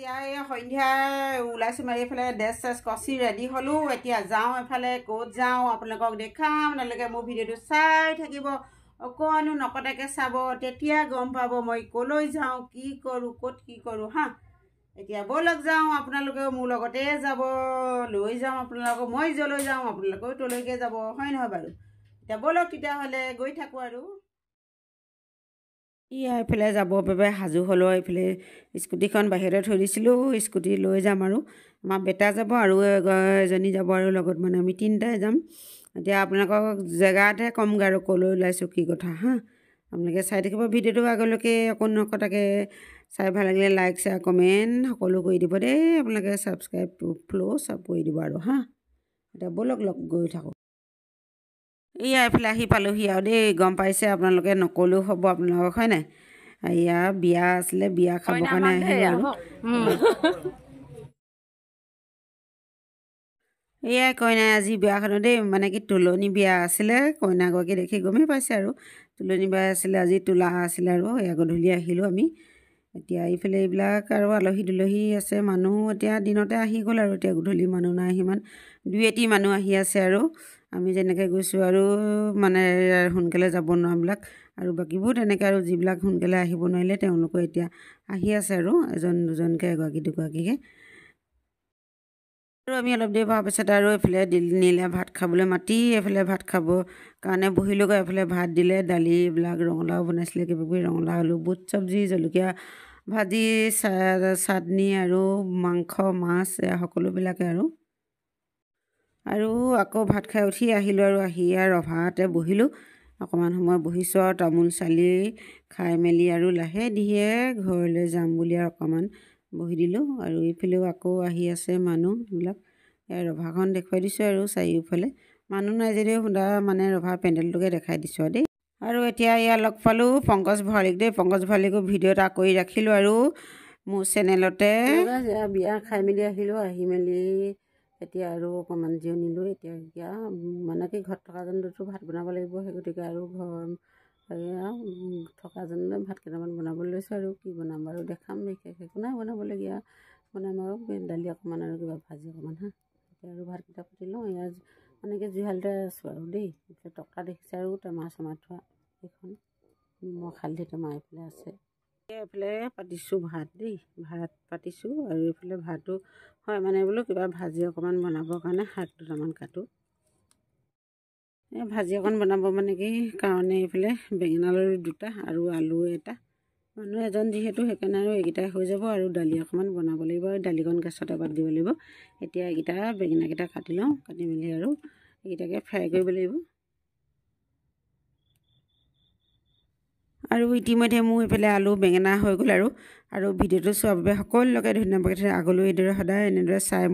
এতিয়া এই সন্ধ্যা ওলাইছোঁ মাৰি এইফালে ড্ৰেছ চেছ কচি ৰেডি হ'লোঁ। এতিয়া যাওঁ এফালে, ক'ত যাওঁ আপোনালোকক দেখাম। আপোনালোকে মোৰ ভিডিঅ'টো চাই থাকিব, অকণো নকটাকৈ চাব, তেতিয়া গম পাব মই ক'লৈ যাওঁ, কি কৰোঁ, ক'ত কি কৰোঁ হা। এতিয়া ব'লক যাওঁ, আপোনালোকেও মোৰ লগতে যাব, লৈ যাওঁ আপোনালোকক। মই য'লৈ যাওঁ আপোনালোকেও তলৈকে যাব, হয় নহয় বাৰু? এতিয়া ব'লক তেতিয়াহ'লে গৈ থাকোঁ আৰু। এইফালে যাবৰ বাবে সাজু হ'লোঁ। এইফালে স্কুটিখন বাহিৰতে থৈ দিছিলোঁ, স্কুটি লৈ যাম আৰু আমাৰ বেটা যাব আৰু এজনী যাব আৰু লগত মানে আমি তিনিটাই যাম। এতিয়া আপোনালোকক জেগাতহে ক'মগৈ আৰু ক'লৈ ওলাইছোঁ কি কথা হা। আপোনালোকে চাই থাকিব ভিডিঅ'টো আগলৈকে, অকণ নকটাকৈ চাই ভাল লাগিলে লাইক শ্বেয়াৰ কমেণ্ট সকলো কৰি দিব দেই। আপোনালোকে ছাবস্ক্ৰাইব চব কৰি দিব আৰু হা। এতিয়া ব'লক গৈ থাকোঁ। এইফালে আহি পালোহি আৰু দেই। গম পাইছে আপোনালোকে, নক'লেও হ'ব আপোনালোকক, হয় নাই? এয়া বিয়া আছিলে, বিয়া খাবৰ কাৰণে আহিলোঁ আৰু এয়াই কইনাই আজি বিয়াখনত দেই, মানে কি তোলনি বিয়া আছিলে। কইনাগৰাকী দেখি গমেই পাইছে আৰু তোলনি বিয়া আছিলে, আজি তোলা আছিলে আৰু এয়া গধূলি আহিলোঁ আমি। এতিয়া এইফালে এইবিলাক আৰু আলহী দুলহী আছে, মানুহ এতিয়া দিনতে আহি গ'ল আৰু এতিয়া গধূলি মানুহ নাই সিমান, দুই এটি মানুহ আহি আছে আৰু আমি যেনেকৈ গৈছোঁ আৰু মানে সোনকালে যাব নোৱাৰাবিলাক আৰু বাকীবোৰ তেনেকৈ আৰু যিবিলাক সোনকালে আহিব নোৱাৰিলে তেওঁলোকো এতিয়া আহি আছে আৰু এজন দুজনকৈ, এগৰাকী দুগৰাকীকৈ। আৰু আমি অলপ দেৰি হোৱাৰ পিছত আৰু এইফালে নিলে ভাত খাবলৈ মাতি, এইফালে ভাত খাবৰ কাৰণে বহিলোগৈ। এইফালে ভাত দিলে, দালি এইবিলাক ৰঙালাও বনাইছিলে, কিবাকিবি ৰঙালাও আলু বুট চব্জি, জলকীয়া ভাজি, চাটনি আৰু মাংস মাছ সকলোবিলাকে আৰু আকৌ ভাত খাই উঠি আহিলোঁ আৰু আহি ৰভাতে বহিলোঁ। অকণমান সময় বহিছোঁ আৰু তামোল চালি খাই মেলি আৰু লাহে ধীৰে ঘৰলৈ যাম বুলি আৰু অকণমান বহি দিলোঁ। আৰু এইফালেও আকৌ আহি আছে মানুহ এইবিলাক। ৰভাখন দেখুৱাই দিছোঁ আৰু চাৰিওফালে মানুহ নাই যদিও মানে ৰভা পেণ্ডেলটোকে দেখাই দিছোঁ দেই। আৰু এতিয়া লগ পালোঁ পংকজ ভৰালীক দেই। পংকজ ভৰালীকো ভিডিঅ' এটা কৰি ৰাখিলোঁ আৰু মোৰ চেনেলতে। বিয়া খাই মেলি আহিলোঁ, আহি মেলি এতিয়া আৰু অকণমান জিৰণিলোঁ। এতিয়া মানে কি ঘৰত থকাজনতো ভাত বনাব লাগিব, সেই গতিকে আৰু ঘৰ থকাজনলৈ ভাত কেইটামান বনাবলৈ লৈছোঁ। আৰু কি বনাম বাৰু দেখাম, বিশেষ একো নাই বনাবলগীয়া, বনাম আৰু দালি অকণমান আৰু কিবা ভাজি অকণমান হা। এতিয়া আৰু ভাতকেইটা পাতি লওঁ। ইয়াৰ মানে কি জুহালতে আছোঁ আৰু দেই। এতিয়া টকা দেখিছে আৰু টেমা চেমা থোৱা এইখন নিমখ হালধি টেমা এইফালে আছে। এইফালে পাতিছোঁ ভাত দেই, ভাত পাতিছোঁ আৰু এইফালে ভাতো হয় মানে বোলো কিবা ভাজি অকণমান বনাবৰ কাৰণে শাক দুটামান কাটোঁ। ভাজি অকণ বনাব মানে কি কাৰণে এইফালে বেঙেনা আলু দুটা আৰু আলু এটা, মানুহ এজন যিহেতু সেইকাৰণে আৰু এইকেইটাই হৈ যাব। আৰু দালি অকণমান বনাব লাগিব আৰু দালিকণ গেছতে পাত দিব লাগিব। এতিয়া এইকেইটা বেঙেনাকেইটা কাটি লওঁ, কাটি মেলি আৰু এইকেইটাকে ফ্ৰাই কৰিব লাগিব। আৰু ইতিমধ্যে মোৰ এইফালে আলু বেঙেনা হৈ গ'ল আৰু ভিডিঅ'টো চোৱাৰ বাবে সকলোকে ধন্যবাদ। আগলৈ এইদৰে সদায় এনেদৰে চাই